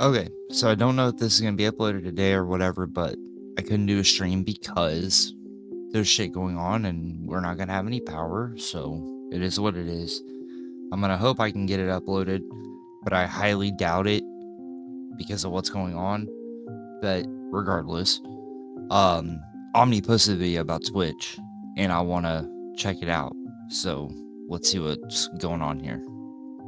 Okay, so I don't know if this is gonna be uploaded today or whatever, but I couldn't do a stream because there's shit going on and we're not gonna have any power, so it is what it is. I'm gonna hope I can get it uploaded, but I highly doubt it because of what's going on. But regardless, Omni posted a video about Twitch and I wanna check it out. So let's see what's going on here.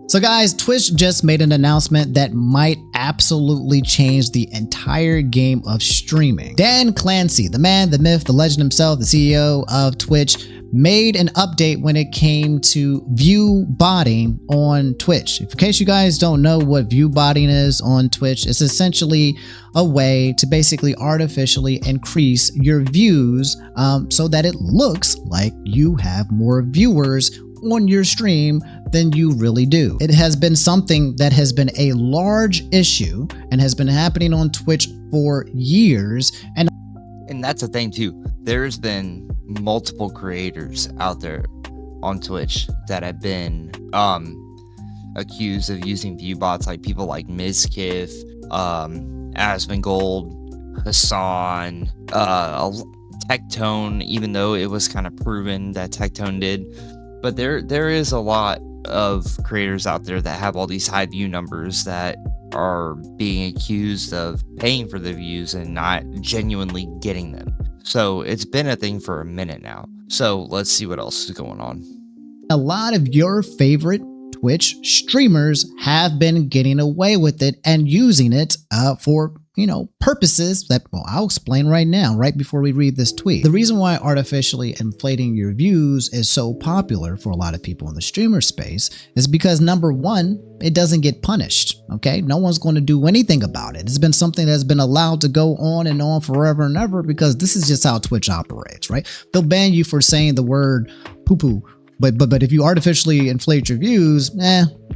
So guys, Twitch just made an announcement that might absolutely change the entire game of streaming. Dan Clancy, the man, the myth, the legend himself, the CEO of Twitch, made an update when it came to view botting on Twitch. In case you guys don't know what view botting is on Twitch, it's essentially a way to basically artificially increase your views so that it looks like you have more viewers on your stream than you really do. It has been something that has been a large issue and has been happening on Twitch for years. And that's the thing too. There's been multiple creators out there on Twitch that have been accused of using view bots, like people like Mizkif, Asmongold, Hassan, Tectone, even though it was kind of proven that Tectone did. But there is a lot of creators out there that have all these high view numbers that are being accused of paying for the views and not genuinely getting them. So it's been a thing for a minute now. So let's see what else is going on. A lot of your favorite Twitch streamers have been getting away with it and using it for purposes that, well, I'll explain right now, right before we read this tweet. The reason why artificially inflating your views is so popular for a lot of people in the streamer space is because, number one, it doesn't get punished, okay? No one's going to do anything about it. It's been something that's been allowed to go on and on forever and ever because this is just how Twitch operates, right? They'll ban you for saying the word poo-poo, but if you artificially inflate your views,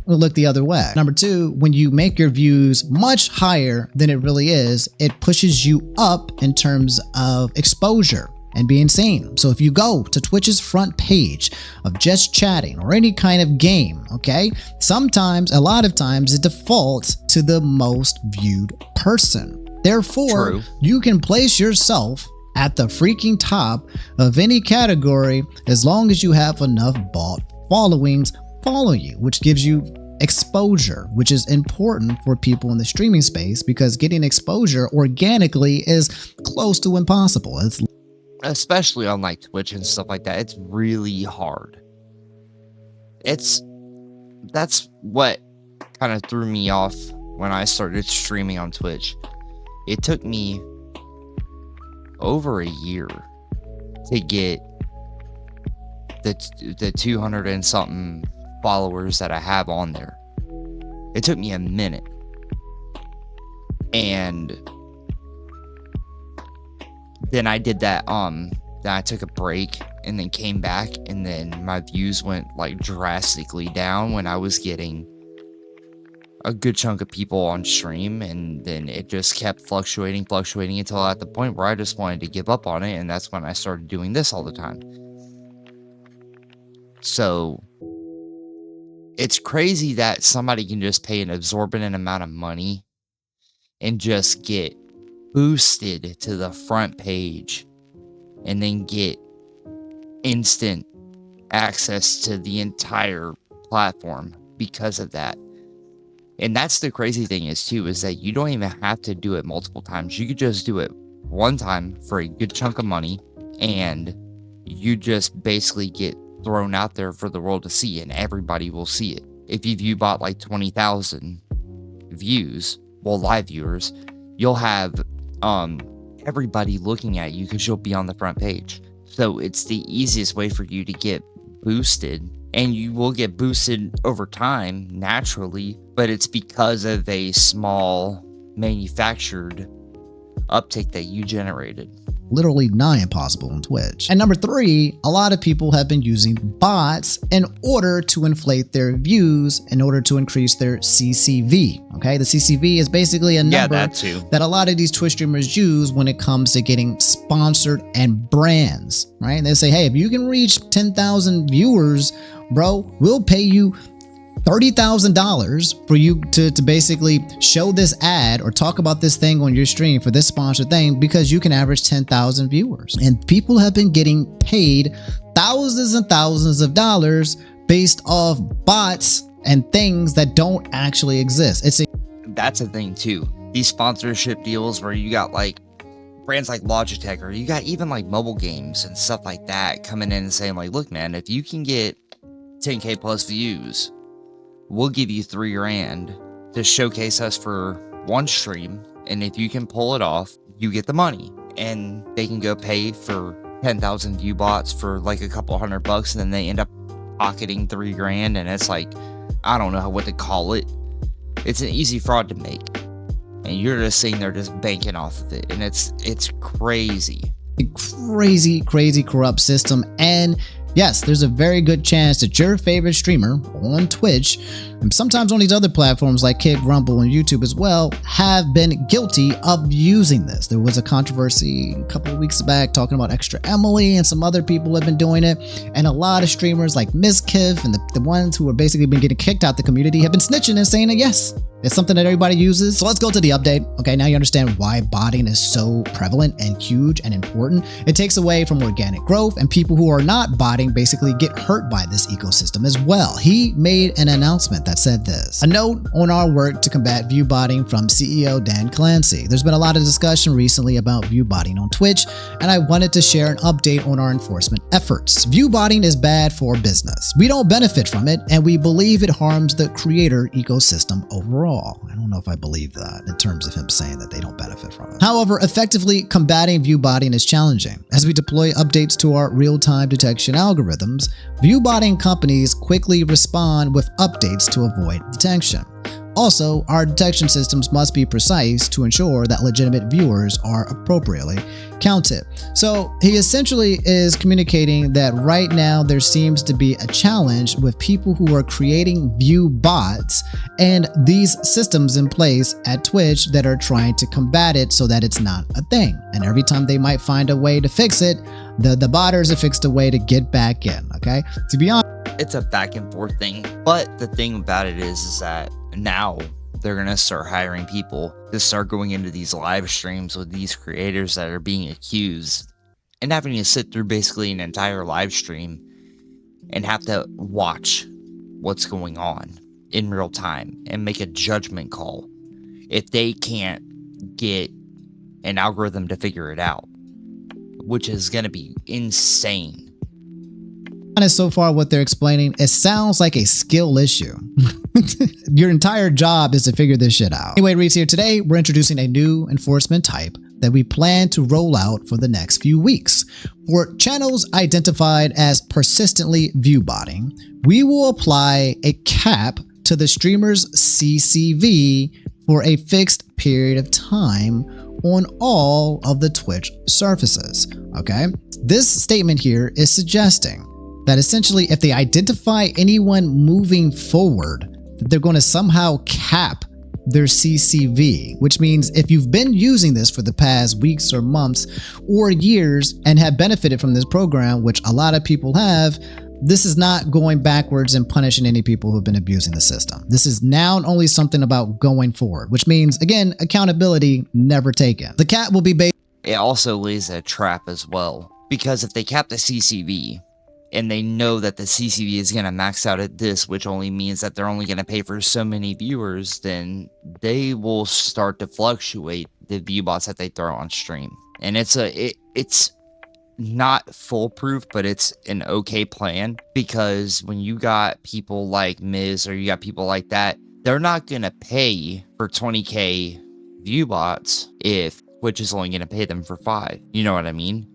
we'll look the other way. Number two, when you make your views much higher than it really is, it pushes you up in terms of exposure and being seen. So if you go to Twitch's front page of just chatting or any kind of game, okay, sometimes, a lot of times, it defaults to the most viewed person. Therefore, True. You can place yourself at the freaking top of any category as long as you have enough bot followings follow you, which gives you exposure, which is important for people in the streaming space because getting exposure organically is close to impossible. It's especially on like Twitch and stuff like that. It's really hard. That's what kind of threw me off when I started streaming on Twitch. It took me over a year to get the 200 and something followers that I have on there. It took me a minute. And then I did that, then I took a break and then came back, and then my views went like drastically down when I was getting a good chunk of people on stream, and then it just kept fluctuating until at the point where I just wanted to give up on it, and that's when I started doing this all the time. So it's crazy that somebody can just pay an exorbitant amount of money and just get boosted to the front page and then get instant access to the entire platform because of that. And that's the crazy thing is that you don't even have to do it multiple times. You could just do it one time for a good chunk of money, and you just basically get thrown out there for the world to see, and everybody will see it. If you view bought like 20,000 views, well, live viewers, you'll have everybody looking at you because you'll be on the front page. So it's the easiest way for you to get boosted, and you will get boosted over time naturally, but it's because of a small manufactured uptick that you generated. literally nigh impossible on Twitch. And number three, a lot of people have been using bots in order to inflate their views, in order to increase their CCV. Okay, the CCV is basically a number that a lot of these Twitch streamers use when it comes to getting sponsored and brands, right? They say, hey, if you can reach 10,000 viewers, bro, we'll pay you $30,000 for you to basically show this ad or talk about this thing on your stream for this sponsored thing because you can average 10,000 viewers. And people have been getting paid thousands and thousands of dollars based off bots and things that don't actually exist. That's a thing too. These sponsorship deals where you got like brands like Logitech, or you got even like mobile games and stuff like that coming in and saying like, look man, if you can get 10K plus views, we'll give you $3 grand to showcase us for one stream. And if you can pull it off, you get the money. And they can go pay for 10,000 view bots for like a couple $100, and then they end up pocketing $3 grand. And it's like, I don't know what to call it. It's an easy fraud to make. And you're just sitting there just banking off of it. And it's crazy. Crazy corrupt system. And yes, there's a very good chance that your favorite streamer on Twitch, and sometimes on these other platforms like Crumble and YouTube as well, have been guilty of using this. There was a controversy a couple of weeks back talking about Extra Emily, and some other people have been doing it. And a lot of streamers like Ms. Kiff and the ones who have basically been getting kicked out the community have been snitching and saying that yes, it's something that everybody uses. So let's go to the update. Okay, now you understand why botting is so prevalent and huge and important. It takes away from organic growth, and people who are not botting basically get hurt by this ecosystem as well. He made an announcement that said this: a note on our work to combat view botting from CEO Dan Clancy. There's been a lot of discussion recently about view botting on Twitch, and I wanted to share an update on our enforcement efforts. View botting is bad for business. We don't benefit from it, and we believe it harms the creator ecosystem overall. I don't know if I believe that in terms of him saying that they don't benefit from it. However, effectively combating view botting is challenging. As we deploy updates to our real-time detection algorithms, view botting companies quickly respond with updates to avoid detection. Also, our detection systems must be precise to ensure that legitimate viewers are appropriately counted. So he essentially is communicating that right now there seems to be a challenge with people who are creating view bots and these systems in place at Twitch that are trying to combat it so that it's not a thing. And every time they might find a way to fix it, the botters have fixed a way to get back in. Okay, to be honest, it's a back and forth thing. But the thing about it is that now they're going to start hiring people to start going into these live streams with these creators that are being accused and having to sit through basically an entire live stream and have to watch what's going on in real time and make a judgment call if they can't get an algorithm to figure it out, which is going to be insane. So far what they're explaining, it sounds like a skill issue. Your entire job is to figure this shit out. Anyway, it reads here, today we're introducing a new enforcement type that we plan to roll out for the next few weeks. For channels identified as persistently view botting, we will apply a cap to the streamer's CCV for a fixed period of time on all of the Twitch surfaces. Okay, this statement here is suggesting that essentially if they identify anyone moving forward, that they're going to somehow cap their CCV, which means if you've been using this for the past weeks or months or years and have benefited from this program, which a lot of people have, this is not going backwards and punishing any people who've been abusing the system. This is now only something about going forward, which means, again, accountability never taken. The cap will be based. It also lays a trap as well, because if they cap the CCV, and they know that the CCV is going to max out at this, which only means that they're only going to pay for so many viewers, then they will start to fluctuate the view bots that they throw on stream. And it's not foolproof, but it's an okay plan, because when you got people like Miz or you got people like that, they're not going to pay for 20K view bots if Twitch is only going to pay them for 5. You know what I mean?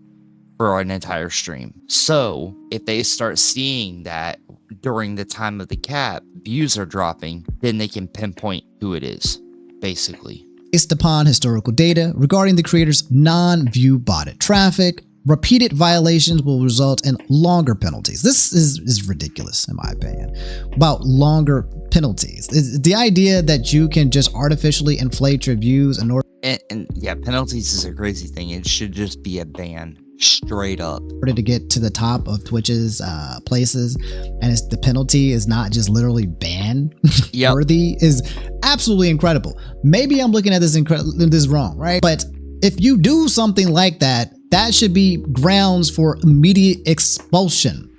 For an entire stream. So if they start seeing that during the time of the cap, views are dropping, then they can pinpoint who it is, basically. Based upon historical data regarding the creator's non-view botted traffic, repeated violations will result in longer penalties. This is ridiculous, in my opinion. About longer penalties. The idea that you can just artificially inflate your views in order. And yeah, penalties is a crazy thing. It should just be a ban. Straight up. In order to get to the top of Twitch's places, and the penalty is not just literally ban ban Yep. worthy is absolutely incredible. Maybe I'm looking at this wrong, right? But if you do something like that, that should be grounds for immediate expulsion.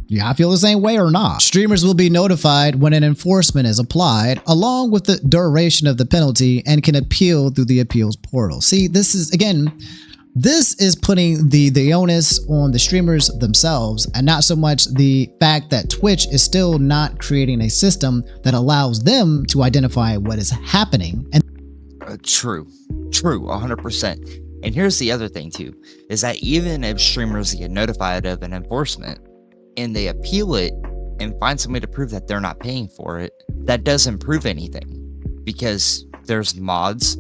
Yeah, I feel the same way or not? Streamers will be notified when an enforcement is applied, along with the duration of the penalty, and can appeal through the appeals portal. See, this is, again, this is putting the onus on the streamers themselves, and not so much the fact that Twitch is still not creating a system that allows them to identify what is happening. And True, 100%. And here's the other thing too, is that even if streamers get notified of an enforcement and they appeal it and find some way to prove that they're not paying for it, that doesn't prove anything, because there's mods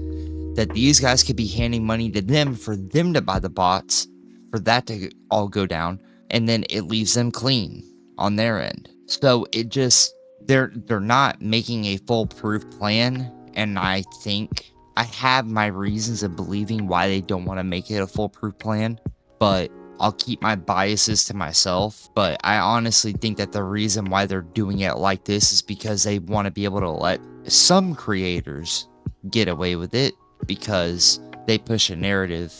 that these guys could be handing money to them for them to buy the bots, for that to all go down, and then it leaves them clean on their end. So it just, they're not making a foolproof plan, and I think I have my reasons of believing why they don't want to make it a foolproof plan, but I'll keep my biases to myself. But I honestly think that the reason why they're doing it like this is because they want to be able to let some creators get away with it, because they push a narrative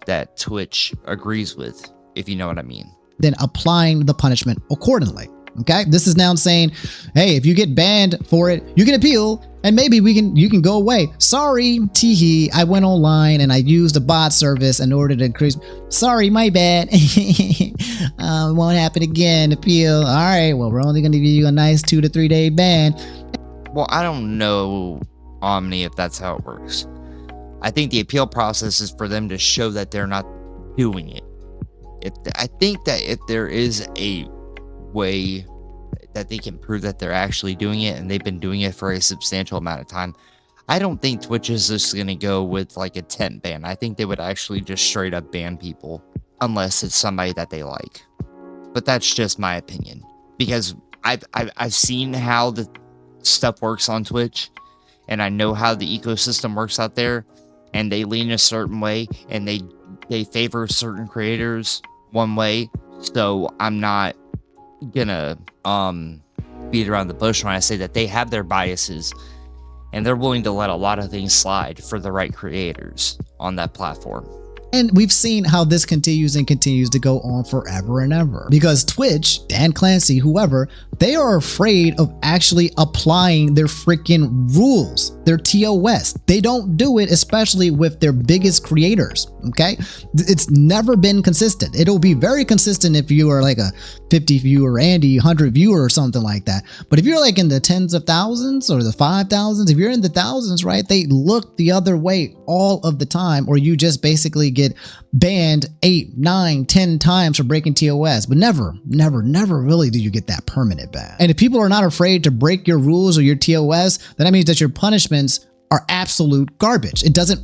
that Twitch agrees with, if you know what I mean. then applying the punishment accordingly. Okay, this is now saying, hey, if you get banned for it, you can appeal, and maybe you can go away. Sorry, teehee, I went online and I used a bot service in order to increase. Sorry, my bad. It won't happen again. Appeal. All right, well, we're only going to give you a nice 2 to 3 day ban. Well, I don't know, Omni, if that's how it works. I think the appeal process is for them to show that they're not doing it. I think that if there is a way that they can prove that they're actually doing it, and they've been doing it for a substantial amount of time, I don't think Twitch is just going to go with like a tent ban. I think they would actually just straight up ban people, unless it's somebody that they like. But that's just my opinion, because I've seen how the stuff works on Twitch, and I know how the ecosystem works out there, and they lean a certain way, and they favor certain creators one way. So I'm not gonna beat around the bush when I say that they have their biases, and they're willing to let a lot of things slide for the right creators on that platform. And we've seen how this continues to go on forever and ever, because Twitch, Dan Clancy, whoever, they are afraid of actually applying their freaking rules, their TOS. They don't do it, especially with their biggest creators. Okay, it's never been consistent. It'll be very consistent if you are like a 50 viewer Andy, 100 viewer or something like that. But if you're like in the tens of thousands or the 5,000s, if you're in the thousands, right, they look the other way all of the time, or you just basically get banned 8, 9, 10 times for breaking TOS. But never really do you get that permanent ban. And if people are not afraid to break your rules or your TOS, then that means that your punishments are absolute garbage. It doesn't.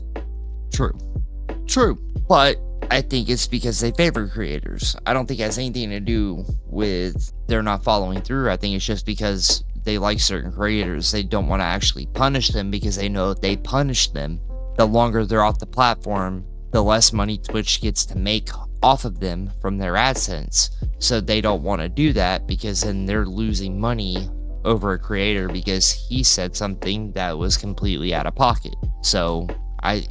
True. But I think it's because they favor creators. I don't think it has anything to do with they're not following through. I think it's just because they like certain creators. They don't want to actually punish them, because they know if they punish them, the longer they're off the platform, the less money Twitch gets to make off of them from their AdSense. So they don't want to do that, because then they're losing money over a creator because he said something that was completely out of pocket. So I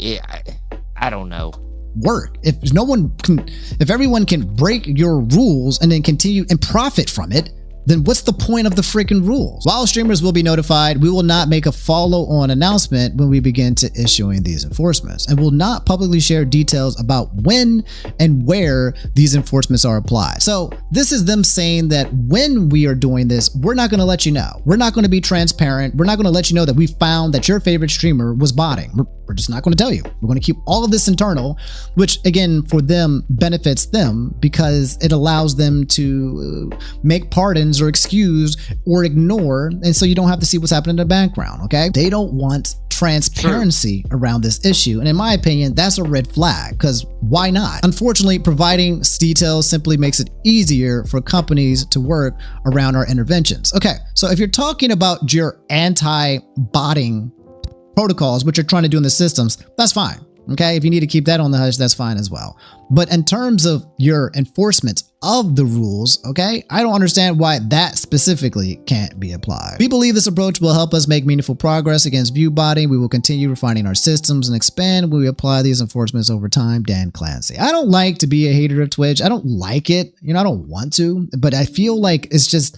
don't know. Work. If everyone can break your rules and then continue and profit from it, then what's the point of the freaking rules? While streamers will be notified, we will not make a follow-on announcement when we begin to issuing these enforcements, and will not publicly share details about when and where these enforcements are applied. So this is them saying that when we are doing this, we're not going to let you know. We're not going to be transparent. We're not going to let you know that we found that your favorite streamer was botting. We're just not going to tell you. We're going to keep all of this internal, which again, for them, benefits them, because it allows them to make pardons or excuse or ignore, and so you don't have to see what's happening in the background. Okay, they don't want transparency around this issue, and in my opinion, that's a red flag, because why not? Unfortunately, providing details simply makes it easier for companies to work around our interventions. Okay, so if you're talking about your anti-botting protocols, which you're trying to do in the systems, that's fine. Okay, if you need to keep that on the hush, that's fine as well. But in terms of your enforcement of the rules, okay, I don't understand why that specifically can't be applied. We believe this approach will help us make meaningful progress against view botting. We will continue refining our systems and expand when we apply these enforcements over time. Dan Clancy. I don't like to be a hater of Twitch. I don't like it. You know, I don't want to, but I feel like it's just,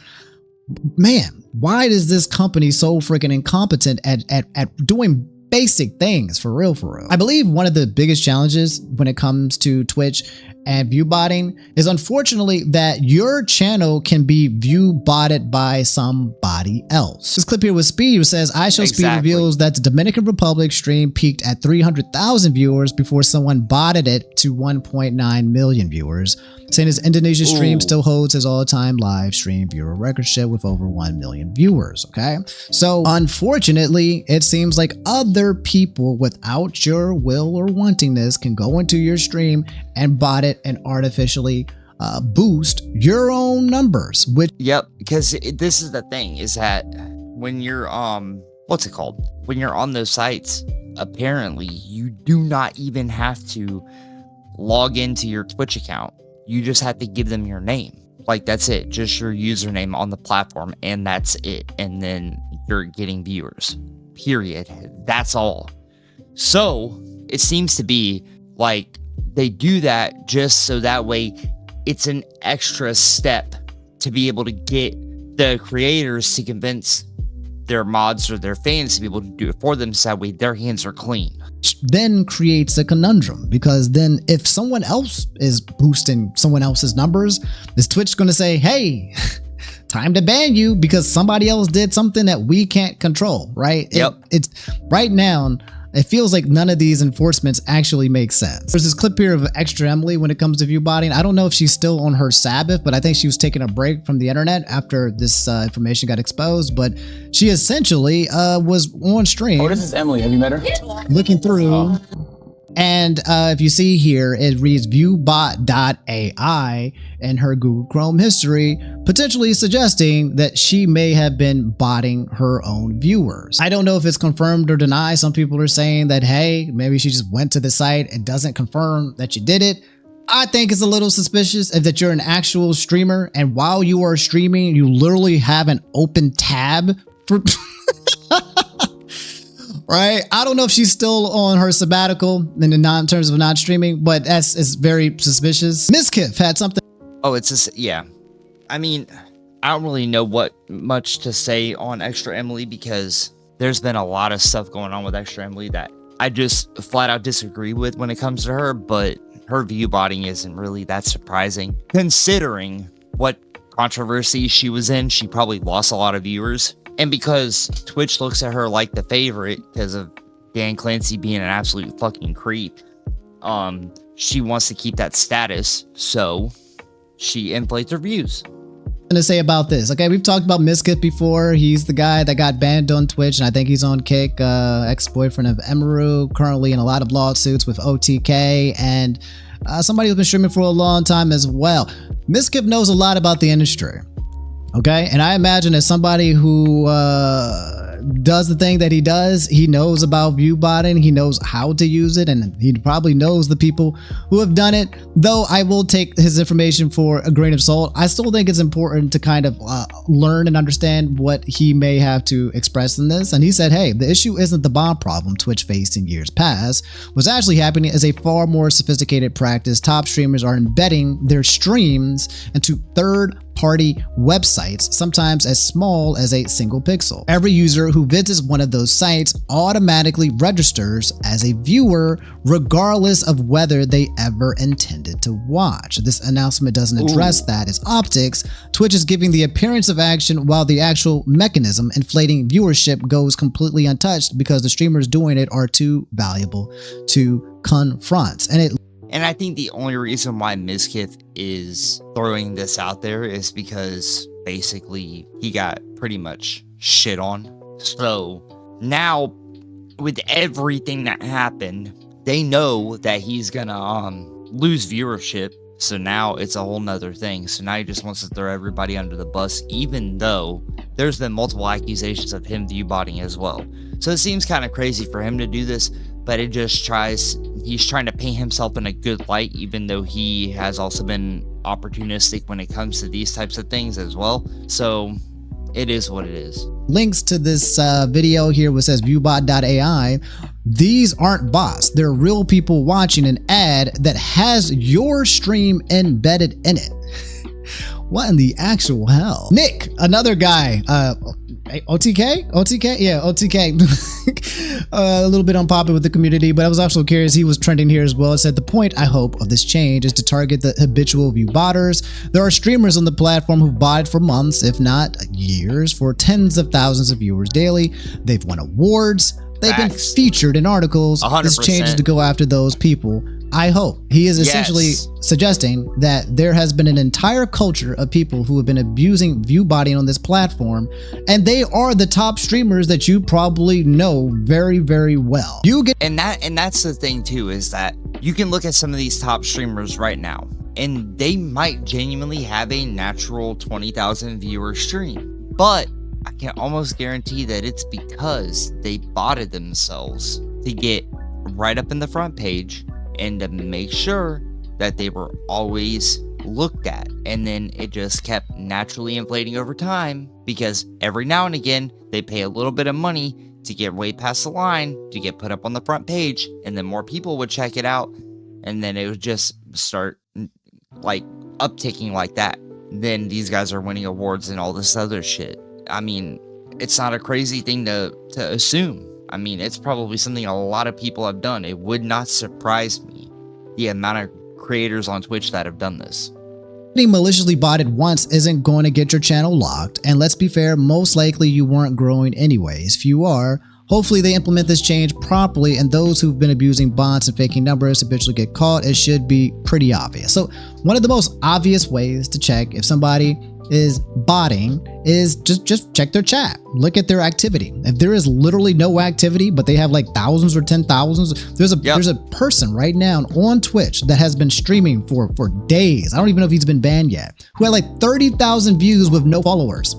man, why is this company so freaking incompetent at doing basic things for real, for real? I believe one of the biggest challenges when it comes to Twitch and view botting is unfortunately that your channel can be view botted by somebody else. This clip here with Speed who says, I Show Speed reveals that the Dominican Republic stream peaked at 300,000 viewers before someone botted it to 1.9 million viewers, saying his Indonesia stream still holds his all-time live stream viewer recordship with over 1 million viewers. Okay, so unfortunately it seems like other people without your will or wantingness can go into your stream and bot it and artificially boost your own numbers. Which because this is the thing, is that when you're what's it called, when you're on those sites, apparently you do not even have to log into your Twitch account. You just have to give them your name. Like, that's it, just your username on the platform, and that's it. And then you're getting viewers, period. That's all. So it seems to be like they do that just so that way it's an extra step to be able to get the creators to convince their mods or their fans to be able to do it for them, so that way their hands are clean. Then creates a conundrum, because then if someone else is boosting someone else's numbers, is Twitch going to say, hey, time to ban you because somebody else did something that we can't control, right? It's right now, it feels like none of these enforcements actually make sense. There's this clip here of Extra Emily when it comes to view botting. I don't know if she's still on her Sabbath, but I think she was taking a break from the internet after this information got exposed. But she essentially was on stream. Oh, this is Emily. Have you met her? Looking through. And if you see here, it reads viewbot.ai in her Google Chrome history, potentially suggesting that she may have been botting her own viewers. I don't know if it's confirmed or denied. Some people are saying that, hey, maybe she just went to the site and doesn't confirm that you did it. I think it's a little suspicious if that you're an actual streamer, and while you are streaming, you literally have an open tab for... Right? I don't know if she's still on her sabbatical in terms of not streaming, but it's very suspicious. Miss Kiff had something. Oh, it's just, yeah. I mean, I don't really know what much to say on Extra Emily, because there's been a lot of stuff going on with Extra Emily that I just flat out disagree with when it comes to her, but her view botting isn't really that surprising. Considering what controversy she was in, she probably lost a lot of viewers. And because Twitch looks at her like the favorite because of Dan Clancy being an absolute fucking creep, she wants to keep that status, so she inflates her views. To say about this, okay, we've talked about Miskit before. He's the guy that got banned on Twitch, and I think he's on Kick, ex-boyfriend of Emaru, currently in a lot of lawsuits with OTK, and somebody who's been streaming for a long time as well. Miskit knows a lot about the industry. Okay, and I imagine as somebody who does the thing that he does, he knows about view botting, he knows how to use it, and he probably knows the people who have done it. Though I will take his information for a grain of salt, I still think it's important to kind of learn and understand what he may have to express in this. And he said, hey, the issue isn't the bomb problem Twitch faced in years past. What's actually happening is a far more sophisticated practice. Top streamers are embedding their streams into third-party websites, sometimes as small as a single pixel. Every user who visits one of those sites automatically registers as a viewer, regardless of whether they ever intended to watch. This announcement doesn't address that as optics. Twitch is giving the appearance of action while the actual mechanism inflating viewership goes completely untouched because the streamers doing it are too valuable to confront. And I think the only reason why Miskith is throwing this out there is because basically he got pretty much shit on. So now with everything that happened, they know that he's gonna lose viewership. So now it's a whole nother thing. So now he just wants to throw everybody under the bus, even though there's been multiple accusations of him view botting as well. So it seems kind of crazy for him to do this, but it just tries he's trying to paint himself in a good light, even though he has also been opportunistic when it comes to these types of things as well. So it is what it is. Links to this video here, which says viewbot.ai. These aren't bots. They're real people watching an ad that has your stream embedded in it. What in the actual hell? Nick, another guy, OTK? Yeah, OTK. A little bit unpopular with the community, but I was also curious. He was trending here as well. It said, the point, I hope, of this change is to target the habitual view botters. There are streamers on the platform who've botted for months, if not years, for tens of thousands of viewers daily. They've won awards. They've been featured in articles. 100%. This change is to go after those people. I hope. He is essentially suggesting that there has been an entire culture of people who have been abusing view botting on this platform, and they are the top streamers that you probably know very, very well. And that's the thing too, is that you can look at some of these top streamers right now, and they might genuinely have a natural 20,000 viewer stream, but I can almost guarantee that it's because they botted themselves to get right up in the front page and to make sure that they were always looked at. And then it just kept naturally inflating over time, because every now and again they pay a little bit of money to get way past the line to get put up on the front page, and then more people would check it out, and then it would just start like upticking like that. Then these guys are winning awards and all this other shit. I mean, it's not a crazy thing to assume. I mean, it's probably something a lot of people have done. It would not surprise me, the amount of creators on Twitch that have done this. Being maliciously botted once isn't going to get your channel locked, and let's be fair, most likely you weren't growing anyways. If you are, hopefully they implement this change properly, and those who've been abusing bots and faking numbers eventually get caught. It should be pretty obvious. So one of the most obvious ways to check if somebody is botting is just check their chat. Look at their activity. If there is literally no activity, but they have like thousands or 10,000s, there's a person right now on Twitch that has been streaming for days. I don't even know if he's been banned yet, who had like 30,000 views with no followers.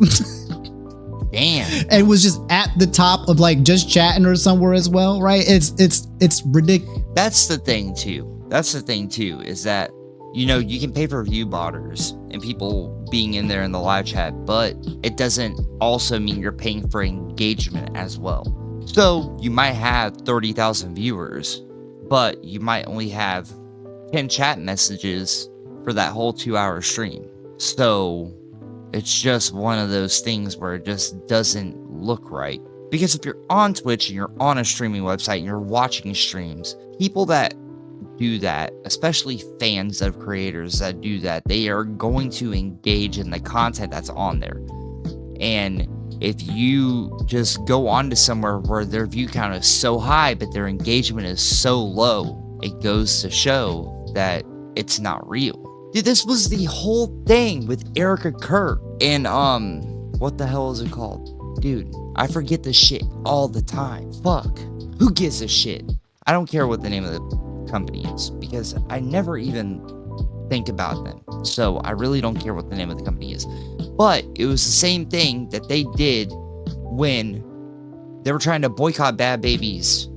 Damn. And was just at the top of like just chatting or somewhere as well, right? It's ridiculous. That's the thing too, is that, you know, you can pay for view botters and people being in there in the live chat, but it doesn't also mean you're paying for engagement as well. So you might have 30,000 viewers, but you might only have 10 chat messages for that whole 2-hour stream. So it's just one of those things where it just doesn't look right. Because if you're on Twitch and you're on a streaming website and you're watching streams, people that do that, especially fans of creators that do that, they are going to engage in the content that's on there. And if you just go on to somewhere where their view count is so high but their engagement is so low, it goes to show that it's not real. Dude, this was the whole thing with Erica Kirk and what the hell is it called? Dude, I forget this shit all the time. Fuck. Who gives a shit? I don't care what the name of the company is, because I never even think about them. So I really don't care what the name of the company is. But it was the same thing that they did when they were trying to boycott Bad Baby's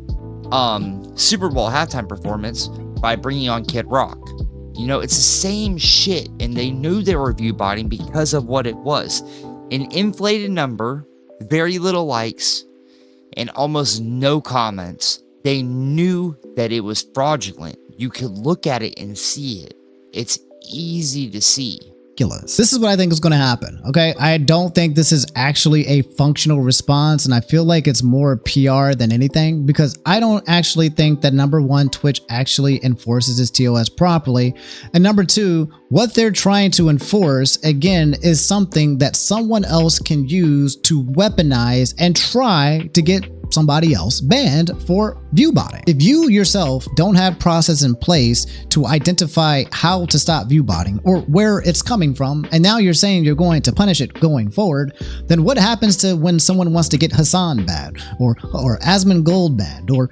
Super Bowl halftime performance by bringing on Kid Rock. You know, it's the same shit, and they knew they were view botting because of what it was. An inflated number, very little likes, and almost no comments. They knew that it was fraudulent. You could look at it and see it. It's easy to see. This is what I think is going to happen. Okay, I don't think this is actually a functional response, and I feel like it's more PR than anything, because I don't actually think that, number one, Twitch actually enforces its TOS properly, and number two, what they're trying to enforce, again, is something that someone else can use to weaponize and try to get somebody else banned for view botting. If you yourself don't have process in place to identify how to stop view botting or where it's coming from, and now you're saying you're going to punish it going forward, then what happens to when someone wants to get Hassan banned or Asmon Gold banned or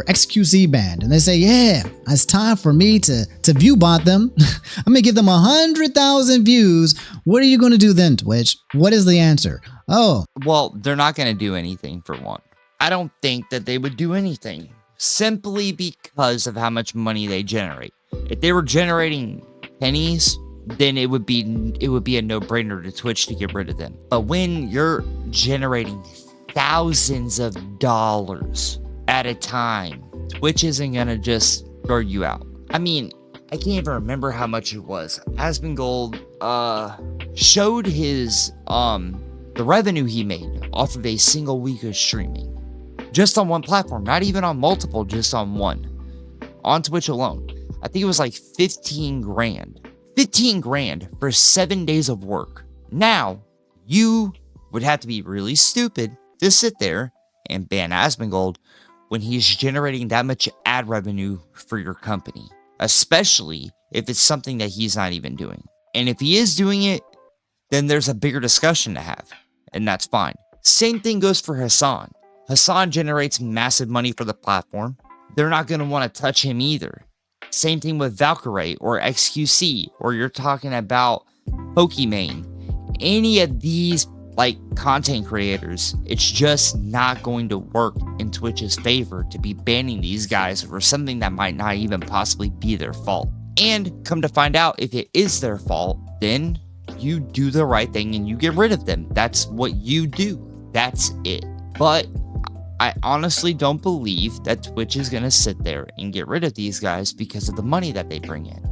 XQC banned, and they say, yeah, it's time for me to view bot them. I'm gonna give them 100,000 views. What are you going to do then, Twitch? What is the answer? Oh, well, they're not going to do anything, for one. I don't think that they would do anything. simply because of how much money they generate. If they were generating pennies, then it would be a no-brainer to Twitch to get rid of them. But when you're generating thousands of dollars at a time, Twitch isn't gonna just throw you out. I mean, I can't even remember how much it was. Asmongold showed his the revenue he made off of a single week of streaming. Just on one platform, not even on multiple, just on one. On Twitch alone. I think it was like 15 grand. 15 grand for 7 days of work. Now, you would have to be really stupid to sit there and ban Asmongold when he's generating that much ad revenue for your company. Especially if it's something that he's not even doing. And if he is doing it, then there's a bigger discussion to have. And that's fine. Same thing goes for Hassan. Hassan generates massive money for the platform. They're not going to want to touch him either. Same thing with Valkyrie or XQC, or you're talking about Pokimane. Any of these content creators, it's just not going to work in Twitch's favor to be banning these guys for something that might not even possibly be their fault. And come to find out, if it is their fault, then you do the right thing and you get rid of them. That's what you do. That's it. But I honestly don't believe that Twitch is going to sit there and get rid of these guys because of the money that they bring in.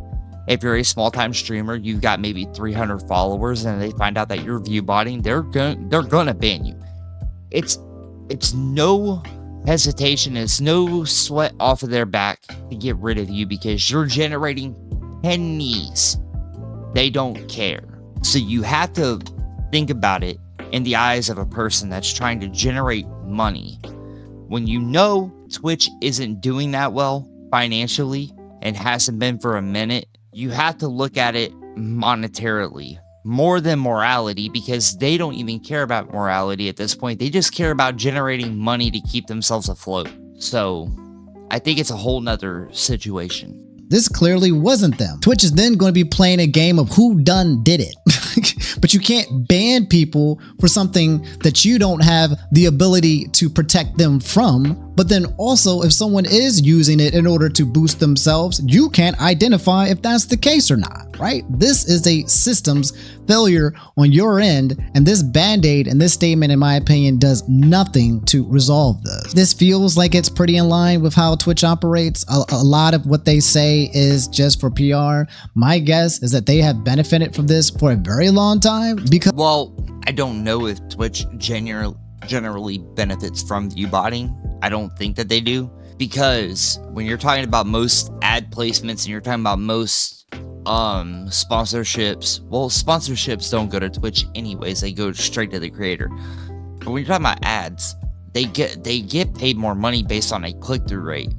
If you're a small-time streamer, you've got maybe 300 followers, and they find out that you're view-botting, they're gonna ban you. It's no hesitation, it's no sweat off of their back to get rid of you because you're generating pennies. They don't care. So you have to think about it in the eyes of a person that's trying to generate money. When you know Twitch isn't doing that well financially and hasn't been for a minute, you have to look at it monetarily more than morality, because they don't even care about morality at this point. They just care about generating money to keep themselves afloat. So I think it's a whole nother situation. This clearly wasn't them. Twitch is then going to be playing a game of who done did it. But you can't ban people for something that you don't have the ability to protect them from. But then also, if someone is using it in order to boost themselves, you can't identify if that's the case or not, right? This is a systems failure on your end, and this band-aid and this statement, in my opinion, does nothing to resolve this. This feels like it's pretty in line with how Twitch operates. A lot of what they say is just for PR. My guess is that they have benefited from this for a very long time because... Well, I don't know if Twitch generally benefits from view-botting. I don't think that they do, because when you're talking about most ad placements and you're talking about most sponsorships, well, sponsorships don't go to Twitch anyways, they go straight to the creator. But when you're talking about ads, they get paid more money based on a click-through rate.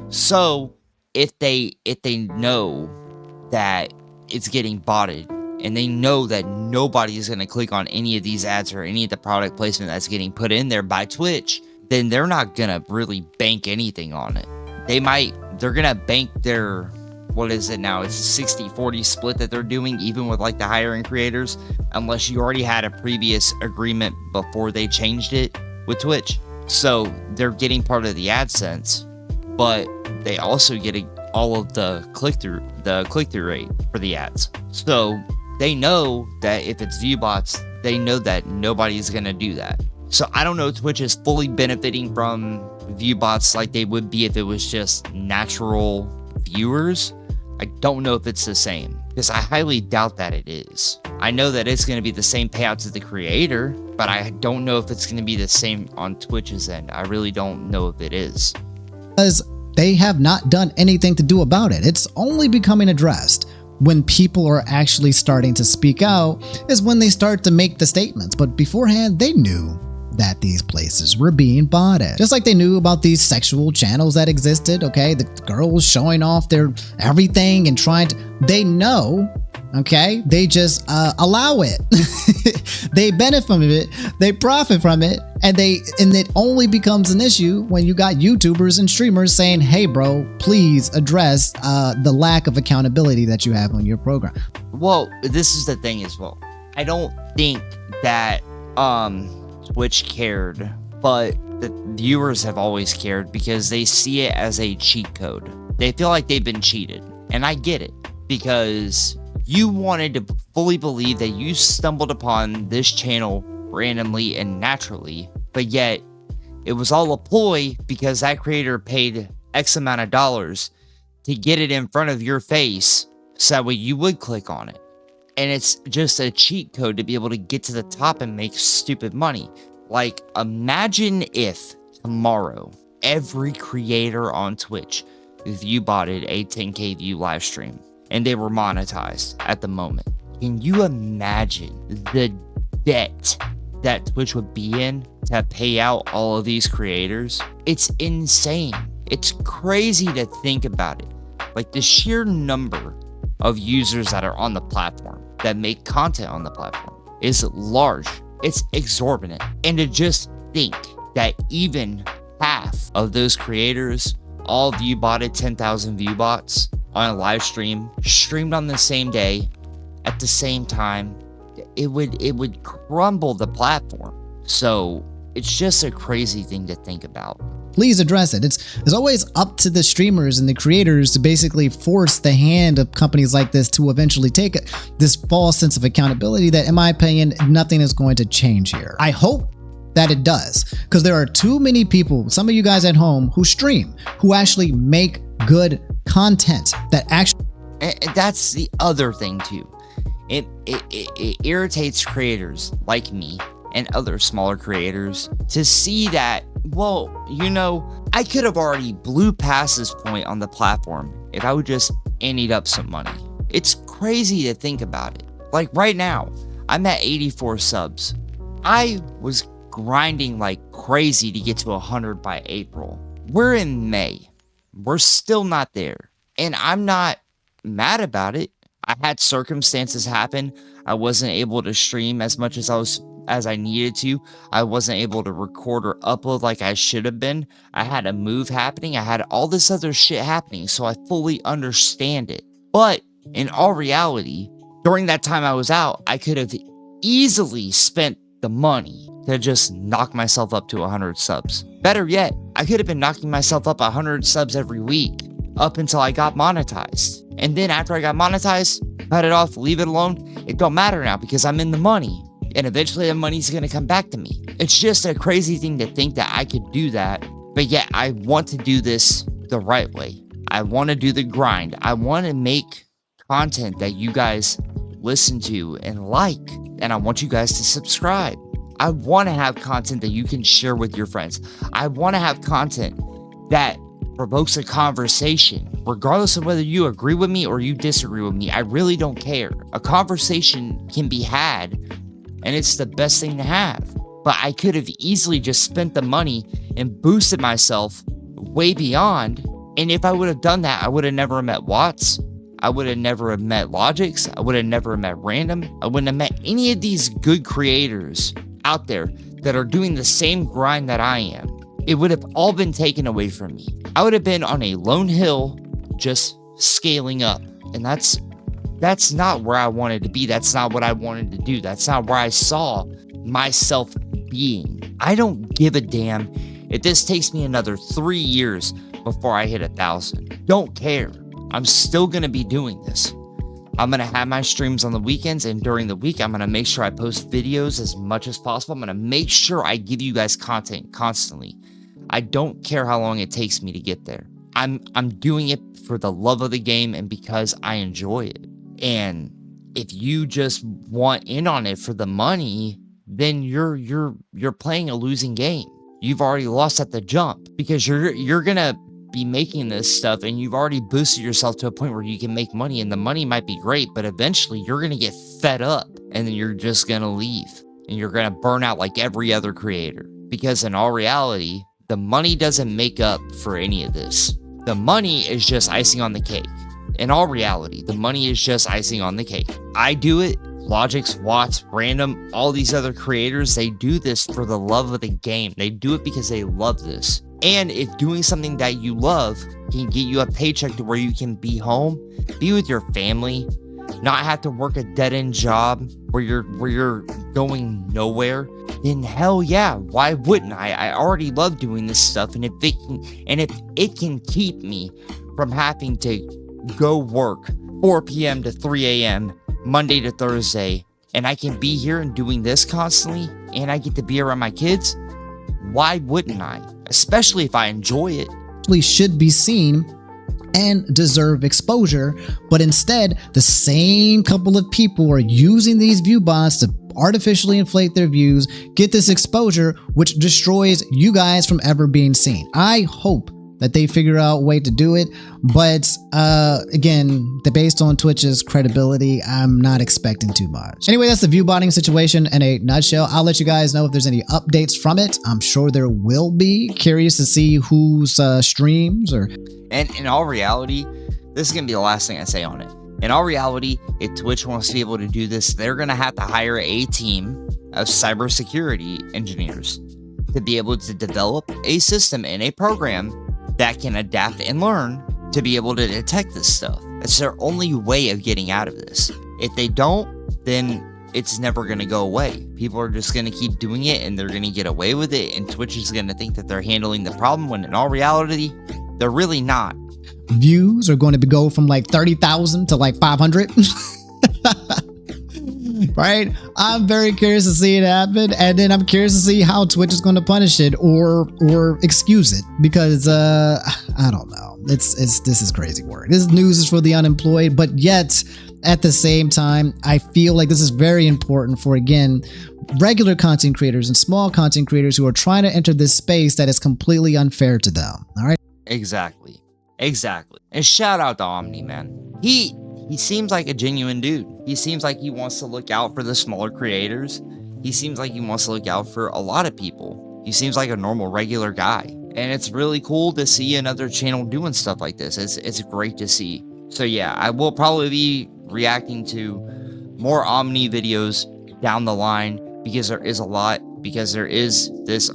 So if they know that it's getting botted and they know that nobody is going to click on any of these ads or any of the product placement that's getting put in there by Twitch, then they're not gonna really bank anything on it. They're gonna bank their, what is it now? It's a 60-40 split that they're doing, even with the hiring creators, unless you already had a previous agreement before they changed it with Twitch. So they're getting part of the AdSense, but they also get all of the click-through rate for the ads. So they know that if it's view bots, they know that nobody's gonna do that. So I don't know if Twitch is fully benefiting from view bots like they would be if it was just natural viewers. I don't know if it's the same, because I highly doubt that it is. I know that it's going to be the same payout to the creator, but I don't know if it's going to be the same on Twitch's end. I really don't know if it is. Because they have not done anything to do about it. It's only becoming addressed when people are actually starting to speak out, is when they start to make the statements. But beforehand, they knew that these places were being botted. Just like they knew about these sexual channels that existed, okay? The girls showing off their everything and trying to... They know, okay? They just allow it. They benefit from it, they profit from it, and it only becomes an issue when you got YouTubers and streamers saying, hey bro, please address the lack of accountability that you have on your program. Well, this is the thing as well. I don't think that Twitch cared, but viewers have always cared because they see it as a cheat code. They feel like they've been cheated. And I get it, because you wanted to fully believe that you stumbled upon this channel randomly and naturally, but yet it was all a ploy because that creator paid X amount of dollars to get it in front of your face so that way you would click on it. And it's just a cheat code to be able to get to the top and make stupid money. Like, imagine if tomorrow every creator on Twitch view botted a 10K view live stream and they were monetized at the moment. Can you imagine the debt that Twitch would be in to pay out all of these creators? It's insane. It's crazy to think about it. Like, the sheer number of users that are on the platform that make content on the platform is large. It's exorbitant. And to just think that even half of those creators all view botted 10,000 view bots on a live stream, streamed on the same day, at the same time, it would crumble the platform. So it's just a crazy thing to think about. Please address it. It's always up to the streamers and the creators to basically force the hand of companies like this to eventually take this false sense of accountability that, in my opinion, nothing is going to change here. I hope that it does, because there are too many people, some of you guys at home, who stream, who actually make good content that actually... And that's the other thing too. It irritates creators like me and other smaller creators to see that, well, you know, I could have already blew past this point on the platform if I would just ante up some money. It's crazy to think about it. Like, right now, I'm at 84 subs. I was grinding like crazy to get to 100 by April. We're in May. We're still not there. And I'm not mad about it. I had circumstances happen. I wasn't able to stream as much as I needed to. I wasn't able to record or upload like I should have been. I had a move happening. I had all this other shit happening, so I fully understand it. But in all reality, during that time I was out, I could have easily spent the money to just knock myself up to 100 subs. Better yet, I could have been knocking myself up 100 subs every week up until I got monetized. And then after I got monetized, cut it off, leave it alone. It don't matter now because I'm in the money. And eventually the money's gonna come back to me. It's just a crazy thing to think that I could do that. But yet I want to do this the right way. I want to do the grind. I want to make content that you guys listen to and like. And I want you guys to subscribe. I want to have content that you can share with your friends. I want to have content that provokes a conversation, regardless of whether you agree with me or you disagree with me. I really don't care. A conversation can be had, and it's the best thing to have. But I could have easily just spent the money and boosted myself way beyond. And if I would have done that, I would have never met Watts. I would have never met Logix. I would have never met Random. I wouldn't have met any of these good creators out there that are doing the same grind that I am. It would have all been taken away from me. I would have been on a lone hill just scaling up. And that's not where I wanted to be. That's not what I wanted to do. That's not where I saw myself being. I don't give a damn if this takes me another 3 years before I hit 1,000. Don't care. I'm still going to be doing this. I'm going to have my streams on the weekends, and during the week, I'm going to make sure I post videos as much as possible. I'm going to make sure I give you guys content constantly. I don't care how long it takes me to get there. I'm doing it for the love of the game and because I enjoy it. And if you just want in on it for the money, then you're playing a losing game. You've already lost at the jump because you're going to be making this stuff and you've already boosted yourself to a point where you can make money, and the money might be great, but eventually you're going to get fed up and then you're just going to leave and you're going to burn out like every other creator, because in all reality, the money doesn't make up for any of this. The money is just icing on the cake. In all reality, the money is just icing on the cake. I do it. Logix, Watts, Random, all these other creators, they do this for the love of the game. They do it because they love this. And if doing something that you love can get you a paycheck to where you can be home, be with your family, not have to work a dead-end job where you're going nowhere, then hell yeah, why wouldn't I? I already love doing this stuff, and if it can keep me from having to go work 4 p.m. to 3 a.m. Monday to Thursday, and I can be here and doing this constantly, and I get to be around my kids, why wouldn't I? Especially if I enjoy it. Should be seen and deserve exposure, but instead the same couple of people are using these view bots to artificially inflate their views, get this exposure, which destroys you guys from ever being seen. I hope that they figure out a way to do it, but again, based on Twitch's credibility, I'm not expecting too much. Anyway, that's the view botting situation in a nutshell. I'll let you guys know if there's any updates from it. I'm sure there will be. Curious to see whose streams or... And in all reality, this is going to be the last thing I say on it. In all reality, if Twitch wants to be able to do this, they're going to have to hire a team of cybersecurity engineers to be able to develop a system and a program that can adapt and learn to be able to detect this stuff. That's their only way of getting out of this. If they don't, then it's never going to go away. People are just going to keep doing it, and they're going to get away with it, and Twitch is going to think that they're handling the problem, when in all reality, they're really not. Views are going to go from like 30,000 to like 500. Right? I'm very curious to see it happen, and then I'm curious to see how Twitch is going to punish it or excuse it, because I don't know. This is crazy work. This news is for the unemployed, but yet at the same time, I feel like this is very important for, again, regular content creators and small content creators who are trying to enter this space that is completely unfair to them. All right? Exactly. And shout out to Omni, man. He seems like a genuine dude. He seems like he wants to look out for the smaller creators. He seems like he wants to look out for a lot of people. He seems like a normal, regular guy. And it's really cool to see another channel doing stuff like this. It's great to see. So yeah, I will probably be reacting to more Omni videos down the line, because there is a lot. Because there is this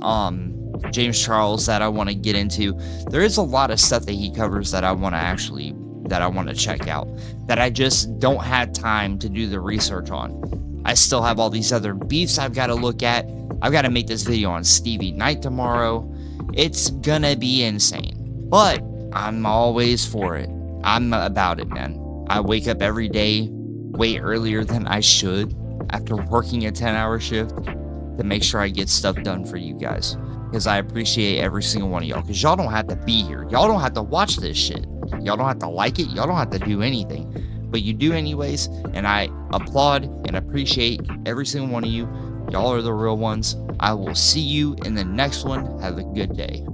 James Charles that I want to get into. There is a lot of stuff that he covers that I want to check out, that I just don't have time to do the research on. I still have all these other beefs I've got to look at. I've got to make this video on Stevie Knight tomorrow. It's gonna be insane, but I'm always for it. I'm about it, man. I wake up every day way earlier than I should after working a 10-hour shift to make sure I get stuff done for you guys, because I appreciate every single one of y'all, because y'all don't have to be here. Y'all don't have to watch this shit. Y'all don't have to like it. Y'all don't have to do anything, but you do anyways, and I applaud and appreciate every single one of you. Y'all are the real ones. I will see you in the next one. Have a good day.